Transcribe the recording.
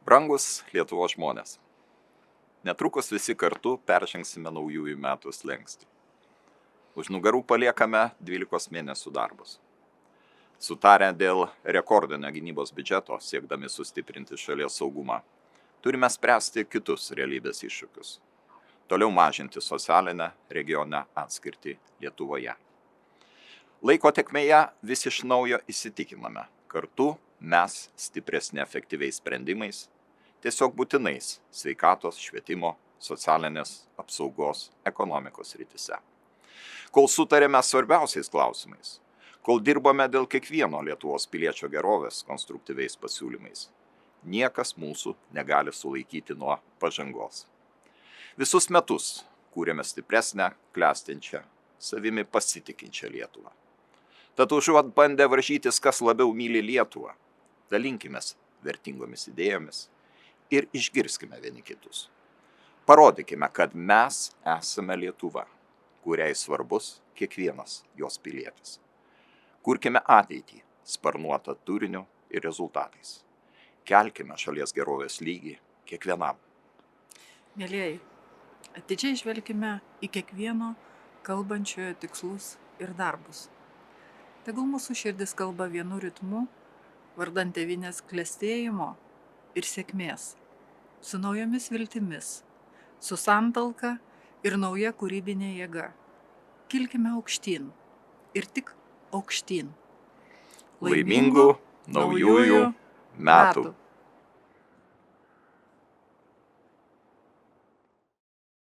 Brangus Lietuvos žmonės. Netrukus visi kartu peržengsime naujųjų metų slenkstį. Už nugarų paliekame 12 mėnesių darbus. Sutarę dėl rekordinio gynybos biudžeto, siekdami sustiprinti šalies saugumą, turime spręsti kitus realybės iššūkius. Toliau mažinti socialinę regioninę atskirtį Lietuvoje. Laiko tėkmėje vis iš naujo įsitikiname, kartu mes stipresni efektyviais sprendimais, tiesiog būtinais sveikatos, švietimo, socialinės apsaugos, ekonomikos srityse. Kol sutarėme svarbiausiais klausimais, kol dirbame dėl kiekvieno Lietuvos piliečio gerovės konstruktyviais pasiūlymais, niekas mūsų negali sulaikyti nuo pažangos. Visus metus kūrėme stipresnę, klestinčią, savimi pasitikinčią Lietuvą. Tad užuot bandę varžytis, kas labiau myli Lietuvą, dalinkimės vertingomis idėjomis ir išgirskime vieni kitus. Parodykime, kad mes esame Lietuva, kuriai svarbus kiekvienas jos pilietis. Kurkime ateitį, sparnuotą turiniu ir rezultatais. Kelkime šalies gerovės lygį kiekvienam. Mielieji, atidžiai žvelkime į kiekvieno kalbančiojo tikslus ir darbus. Tegul mūsų širdis kalba vienu ritmu, vardan tėvynės klestėjimo ir sėkmės, su naujomis viltimis, su santalka ir nauja kūrybinė jėga. Kilkime aukštyn ir tik aukštyn. Laimingų naujųjų metų!